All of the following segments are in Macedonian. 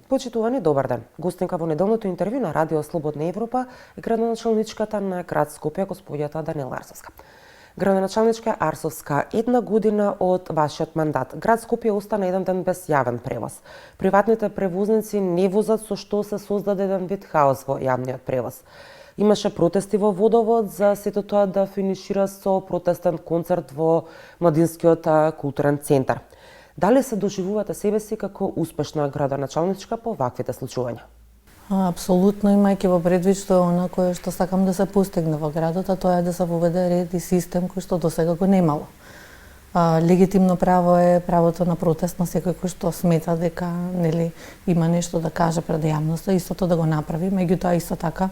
Почитувани, добар ден. Гостинка во неделното интервју на Радио Слободна Европа е градоначалничката на град Скопје, господјата Даниела Арсовска. Градоначалничка Арсовска, една година од вашиот мандат, град Скопје остана еден ден без јавен превоз. Приватните превозници не возат, со што се создаде еден вид хаос во јавниот превоз. Имаше протести во Водовод за сето тоа да финишира со протестен концерт во Младинскиот културен центар. Дали се доживувате себе си како успешна градоначалничка по ваквите случувања? Апсолутно, имајќи во предвид што е она кое што сакам да се постигне во градот, а тоа е да се воведе ред и систем кој што досега го немало. Легитимно право е правото на протест на секој кој што смета дека има нешто да каже пред јавноста, истото да го направи, меѓутоа исто така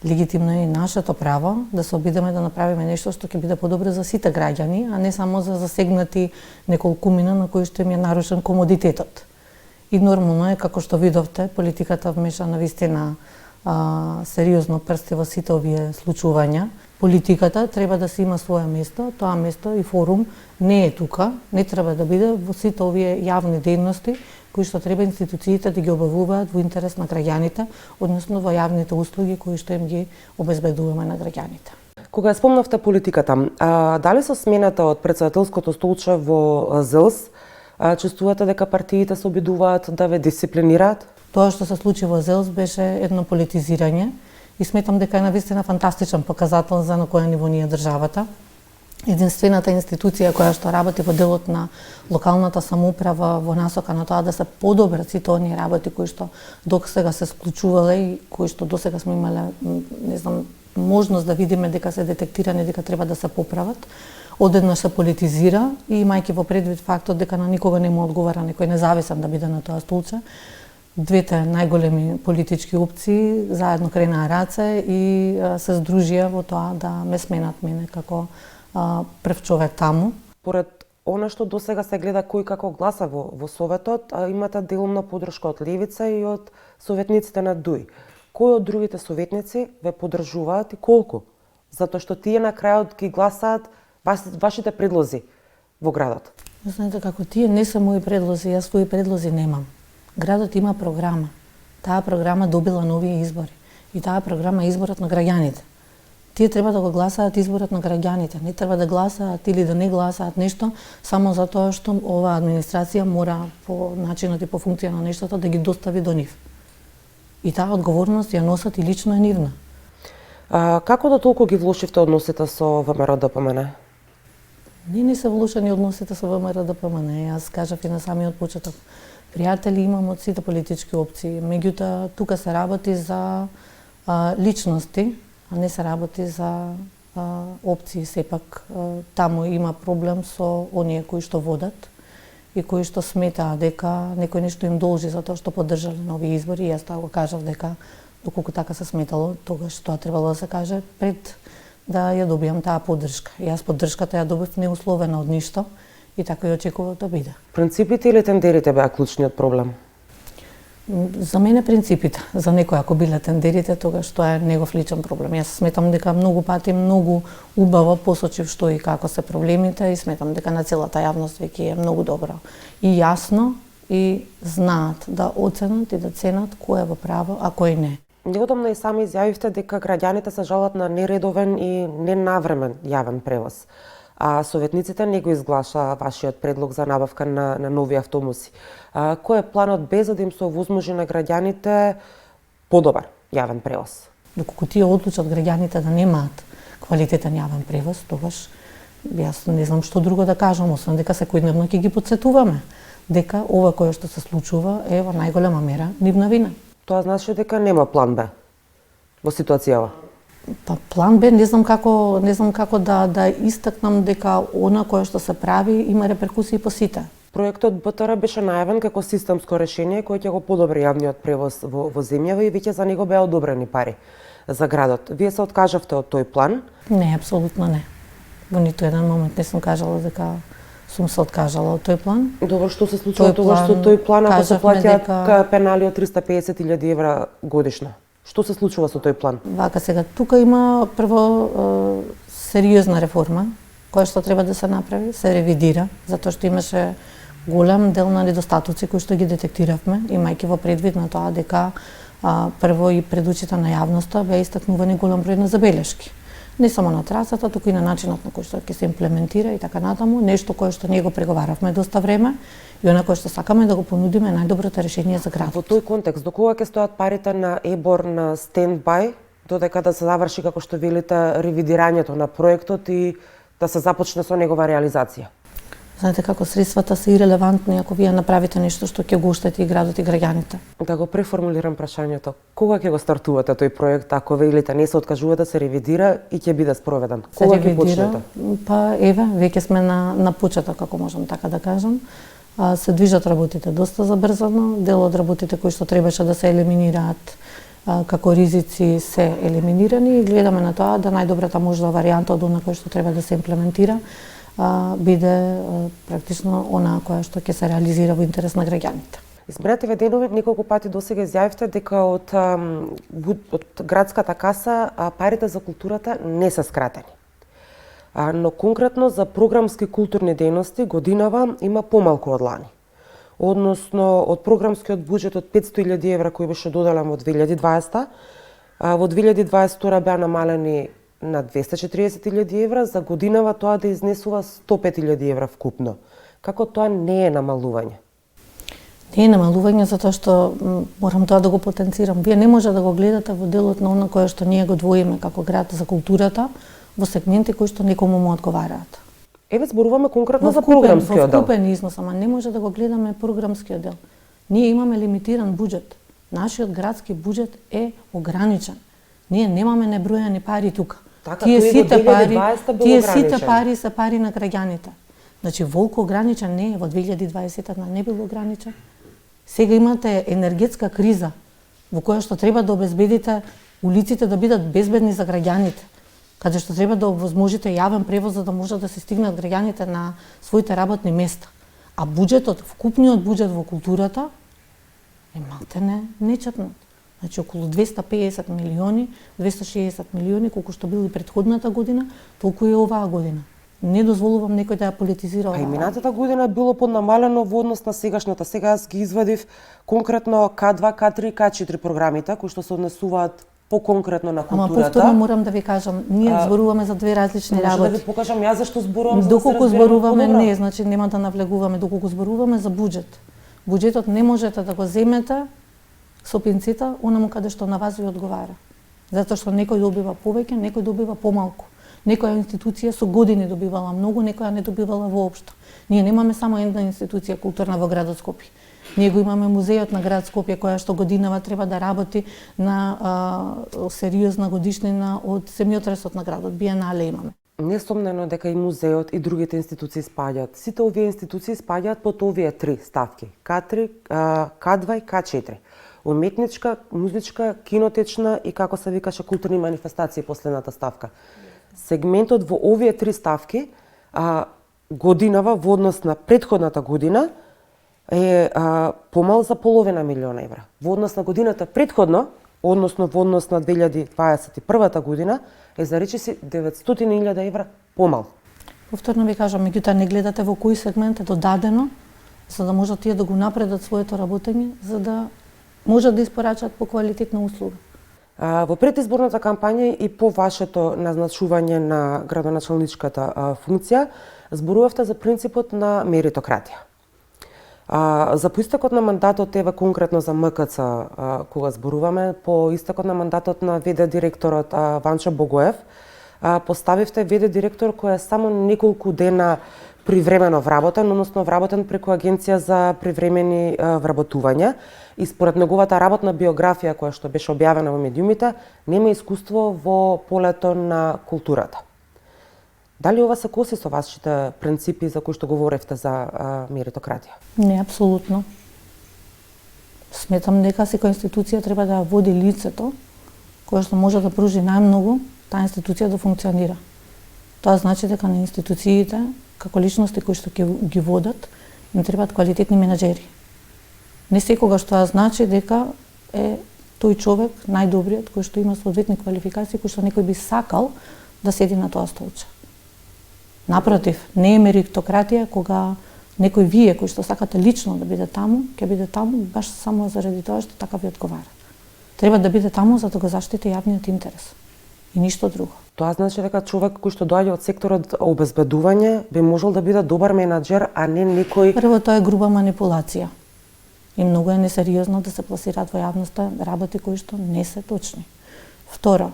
легитимно е и нашето право да се обидеме да направиме нешто што ќе биде подобро за сите граѓани, а не само за засегнати неколкумина на кои што им е нарушен комодитетот. И нормално е, како што видовте, политиката вмеша навистина сериозно прсти во сите овие случувања. Политиката треба да си има свое место, тоа место и форум не е тука, не треба да биде во сите овие јавни дејности кои што треба институциите да ги обавуваат во интерес на граѓаните, односно во јавните услуги кои што им ги обезбедуваме на граѓаните. Кога спомнавте политиката, дали со смената од претседателското столче во ЗЕЛС, чувствувате дека партиите се обидуваат да ве дисциплинираат? Тоа што се случи во ЗЕЛС беше едно политизирање и сметам дека е навистина фантастичен показател за на која ниво ни е државата. Единствената институција која што работи во делот на локалната самоуправа во насока на тоа да се подобрат сите оние работи кои што досега се склучувале и кои што досега сме имале, можност да видиме дека се детектирани, дека треба да се поправат. Одеднаш се политизира и имајќи во предвид фактот дека на никога не му одговара некој независен да биде на тоа столче, двете најголеми политички опции заедно кренаа раце и се здружија во тоа да ме сменат мене како прв човек таму. Поред она што досега се гледа кој како гласа во Советот, имате делумна подршка од Левица и од советниците на ДУИ. Кој од другите советници ве поддржуваат и колку? Затоа што тие на крајот ги гласаат вашите предлози во градот. Знаете како, тие не се мои предлози, јас своји предлози немам. Градот има програма. Таа програма добила нови избори. И таа програма е изборот на граѓаните. Тие треба да го гласаат изборот на граѓаните. Не треба да гласаат или да не гласаат нешто само затоа што оваа администрација мора по начинот и по функција на нештото да ги достави до нив. И таа одговорност ја носат и лично е нивна. Како да толку ги влошивте односите со ВМРО-ДПМН? Не се влошени односите со ВМРО-ДПМН. Јас кажав и на самиот почеток. Пријатели имам од сите политички опции. Меѓутоа, тука се работи за личности, а не се работи за опции. Сепак, таму има проблем со оние кои што водат и кои што сметаа дека некој нешто им должи за тоа што поддржале нови избори. Јас тоа го кажав дека доколку така се сметало, тогаш тоа требало да се каже пред да ја добијам таа поддршка. Јас поддршката ја добив неусловена од ништо и така и очекував да биде. Принципите или тендерите беа клучниот проблем? За мене принципите. За некој ако биле тендерите, тогаш тоа е негов личен проблем. Јас сметам дека многу пати многу убаво посочив што и како се проблемите и сметам дека на целата јавност веќе е многу добро и јасно и знаат да оценат и да ценат кој е во право, а кој не. Неодамна и сами изјавивте дека граѓаните се жалат на нередовен и ненавремен јавен превоз. А советниците не го изглаша вашиот предлог за набавка на нови автобуси. Кој е планот Б за да им се овозможи на граѓаните подобар јавен превоз? Доколку тие одлучат граѓаните да немаат квалитетен јавен превоз, тогаш јас не знам што друго да кажам, освен дека секојдневно ќе ги потсетуваме дека ова кое што се случува е во најголема мера нивна вина. Тоа значи дека нема план Б во ситуацијава? Па план Б не знам како да истакнам дека она кое што се прави има реперкусии по сите. Проектот БТР беше најавен како системско решение кој ќе го подобри јавниот превоз во земјава и веќе за него беа одобрени пари за градот. Вие се откажавте од тој план? Не, апсолутно не. Во ниту еден момент не сум кажала дека сум се откажала од тој план. Добро, што се случува тогаш со тој план ако се платиат пенали од 350.000 евра годишно? Што се случува со тој план? Вака сега, тука има прво сериозна реформа која што треба да се направи, се ревидира, затоа што имаше голем дел на недостатоци кои што ги детектиравме, имајќи во предвид на тоа дека прво и пред очите на јавноста беа истакнувани голем број на забелешки. Не само на трасата, туку и на начинот на кој што ќе се имплементира и така натаму, нешто кое што ние го преговаравме доста време и она кое што сакаме да го понудиме најдоброто решение за градот. Во тој контекст, до кога ќе стојат парите на ЕБОР на стендбај, додека да се заврши, како што велите, ревидирањето на проектот и да се започне со негова реализација? Знаете како средствата се ирелевантни ако вие направите нешто што ќе го оштети и градот и граѓаните. Да го преформулирам прашањето. Кога ќе го стартувате тој проект, ако велите не се откажува да се ревидира и ќе биде спроведен? Кога ќе почнете? Па еве, веќе сме на почеток, ако можам така да кажам. Се движат работите доста забрзано, дел од работите кои што требаше да се елиминираат како ризици се елиминирани и гледаме на тоа да најдобрата можна варијанта од она кој што треба да се имплементира биде практично онаа која што ќе се реализира во интерес на граѓаните. Измерете Веденовиќ неколку пати досега изјавивте дека од градската каса парите за културата не се скратени. Но конкретно за програмски културни дејности годинава има помалку од лани. Односно, од програмскиот буџет од 500.000 евра кој беше доделен во 2020, во 2022 беа намалени на 240.000 евра, за годинава тоа да изнесува 105.000 евра вкупно. Како тоа не е намалување? Не е намалување затоа што морам тоа да го потенцирам. Вие не може да го гледате во делот на она кое што ние го двоиме како град за културата во сегменти кои што некому му одговараат. Еве зборуваме конкретно за програмскиот дел. Во вкупен износ, ама не може да го гледаме програмскиот дел. Ние имаме лимитиран буџет. Нашиот градски буџет е ограничен. Ние немаме небројани пари тука. Така, тие сите пари се пари на граѓаните. Значи, волку ограничен не е, во 2020 не бил ограничен. Сега имате енергетска криза, во која што треба да обезбедите улиците да бидат безбедни за граѓаните, каде што треба да овозможите јавен превоз за да можат да се стигнат граѓаните на своите работни места. А буџетот, вкупниот буџет во културата е малтене нечетнат. Значи, околу 250 милиони, 260 милиони, колку што бил и предходната година, толку и оваа година. Не дозволувам некој да ја политизира оваа. А и минатата година било поднамалено во однос на сегашната. Сега јас ги извадив конкретно К2, К3 и К4 програмите, кои што се однесуваат по-конкретно на културата. Ама повторно морам да ви кажам, ние зборуваме за две различни работи. Може да ви покажам јас зашто зборувам, за доколку зборуваме не, значи нема да навлегуваме, доколку зборуваме за буџет. Буџетот не можете да го земете со пинцета онаму каде што на вас ви одговара. Затоа што некој добива повеќе, некој добива помалку. Некоја институција со години добивала многу, некоја не добивала воопшто. Ние немаме само една институција културна во градот Скопје. Ние го имаме музејот на град Скопје која што годинава треба да работи на сериозна годишнина од семиотресот на градот. Биенале имаме. Несомнено дека и музеот и другите институции спаѓаат. Сите овие институции спаѓаат под овие три ставки: К3, К2 и К4. Уметничка, музичка, кинотечна и како се викаше културни манифестации последната ставка. Сегментот во овие три ставки годинава во однос на претходната година е помал за половина милиона евра. Во однос на годината претходно, односно во однос на 2021 година, е за речиси 900.000 евра помал. Повторно ви кажам, меѓутоа не гледате во кој сегмент е додадено, за да можат тие да го напредат своето работење, за да можат да испорачат по квалитетна услуга. Во предизборната кампања и по вашето назначување на градоначалничката функција, зборувавте за принципот на меритократија. За поистекот на мандатот, еве конкретно за МКЦ, кога зборуваме, по истекот на мандатот на ВД директорот Ванчо Богоев, поставивте ВД директор кој е само неколку дена привремено вработен, односно вработен преку агенција за привремени вработувања, и според неговата работна биографија која што беше објавена во медиумите, нема искуство во полето на културата. Дали ова се коси со вашите принципи за кои што говоревте за меритократија? Не, апсолутно. Сметам дека секоја институција треба да води лицето кое што може да пружи најмногу таа институција да функционира. Тоа значи дека на институциите, како личности кои што ги водат, им требаат квалитетни менаџери. Не секогаш тоа значи дека е тој човек најдобриот кој што има соодветни квалификации кои што некој би сакал да седи на тоа столче. Напротив, не е меритократија кога Некои вие кои што сакате лично да биде таму, ќе биде таму баш само заради тоа што така ви одговара. Треба да биде таму за да го заштити јавниот интерес и ништо друго. Тоа значи дека човек кој што доаѓа од секторот обезбедување би можел да биде добар менаџер, а не некој... Прво, тоа е груба манипулација. И многу е несериозно да се пласираат во јавноста работи кои што не се точни. Второ,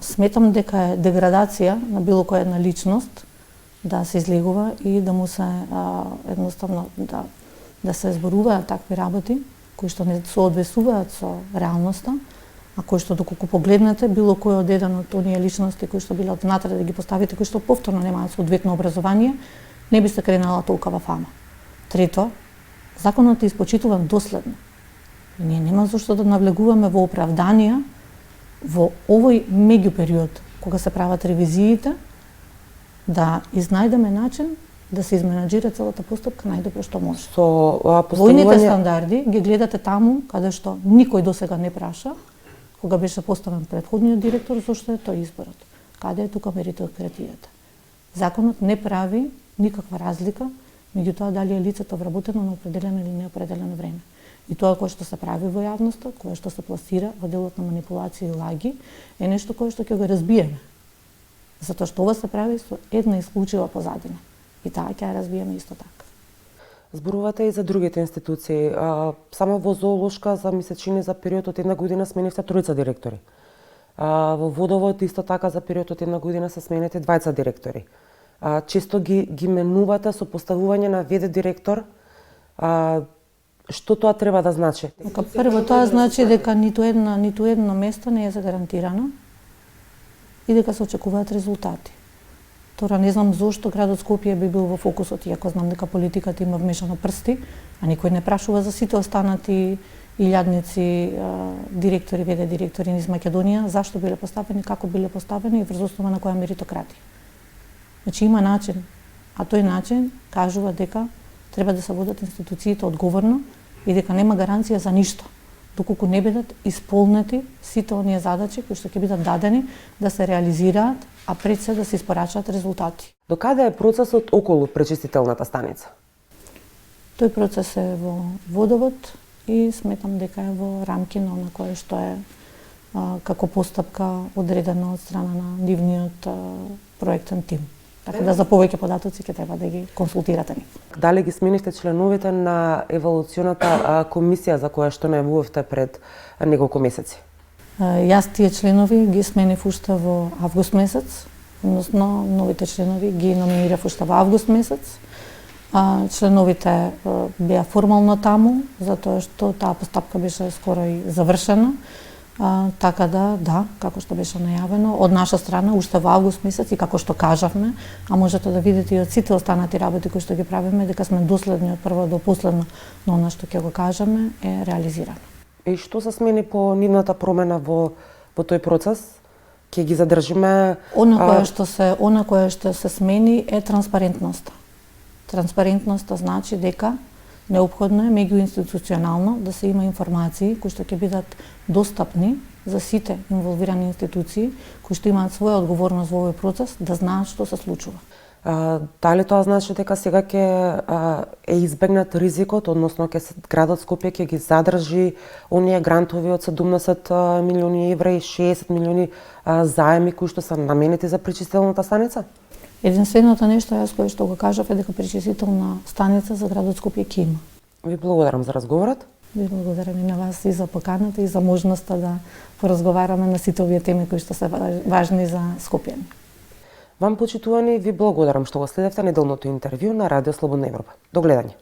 сметам дека е деградација на било која една личност да се излегува и да му се едноставно да се зборуваат такви работи кои што не соодветствуваат со реалноста, а кои што доколку погледнете било кој од еден од оние личности кои што биле внатре да ги поставите, кои што повторно немаат соодветно образование, не би се кренала толкова фама. Трето, законот е испочитуван доследно. И ние нема зашто да навлегуваме во оправданија во овој меѓупериод кога се прават ревизиите, да изнајдеме начин да се изменаџира целата постапка најдобро што може. Со Војните поставување... стандарди ги гледате таму каде што никој досега не праша, кога беше поставен претходниот директор, зошто е тој изборот. Каде е тука меритократијата? Законот не прави никаква разлика меѓу тоа дали е лицето вработено на определено или неопределено време. И тоа кое што се прави во јавноста, кое што се пласира во делот на манипулација и лаги, е нешто кое што ќе го разбиеме. Затоа што ова се прави со една исклучива позадина. И таа ќе ја разбиеме исто така. Зборувате и за другите институции. Само во зоолошка за месечини за период од една година сменивте тројца директори. Во водовод исто така за период од една година се смените двајца директори. Често ги менувате со поставување на ВД директор. Што тоа треба да значи? Прво, тоа значи дека ниту едно место не е загарантирано и дека се очекуваат резултати. Тора не знам зошто градот Скопје би бил во фокусот, иако знам дека политиката има вмешано прсти, а никој не прашува за сите останати илјадници директори, ВД директори низ Македонија, зашто биле поставени, како биле поставени и врз основа на која меритократија. Значи има начин, а тој начин кажува дека треба да се водат институциите одговорно и дека нема гаранција за ништо, доколку не бидат исполнети сите оние задачи кои што ќе бидат дадени да се реализираат, а пред се да се испорачаат резултати. До каде е процесот околу пречистителната станица? Тој процес е во водовод и сметам дека е во рамки на она кое што е како постапка одредено од страна на нивниот проектен тим. Така да за повеќе податоци ќе треба да ги консултирате нив. Дали ги сменивте членовите на евалуационата комисија за која што најавувавте пред неколку месеци? Јас тие членови ги сменив уште во август месец, односно новите членови ги номинирав уште во август месец. Членовите беа формално таму, затоа што таа постапка беше скоро и завршена. Така да, како што беше најавено, од наша страна, уште во август месец и како што кажавме, а можете да видите и од сите останати работи кои што ги правиме, дека сме доследни од прво до последно, но она што ќе го кажеме е реализирано. И што се смени по нивната промена во тој процес? Ќе ги задржиме... Она кое што се смени е транспарентноста. Транспарентноста значи дека неопходно е меѓуинституционално да се има информации кои што ќе бидат достапни за сите инволвирани институции кои што имаат своја одговорност во овој процес, да знаат што се случува. Дали тоа значи дека сега ќе е избегнат ризикот, односно градот Скопје ќе ги задржи оние грантови од 17 милиони евра и 60 милиони заеми кои што се наменети за пречистителната станица? Единственото нешто јас кое што го кажав е дека пречистителна станица за градот Скопје ќе има. Ви благодарам за разговорот. Ви благодарам и на вас и за поканата и за можноста да поразговараме на сите овие теми кои што се важни за Скопјани. Вам, почитувани, ви благодарам што го следевте неделното интервју на Радио Слободна Европа. До гледање.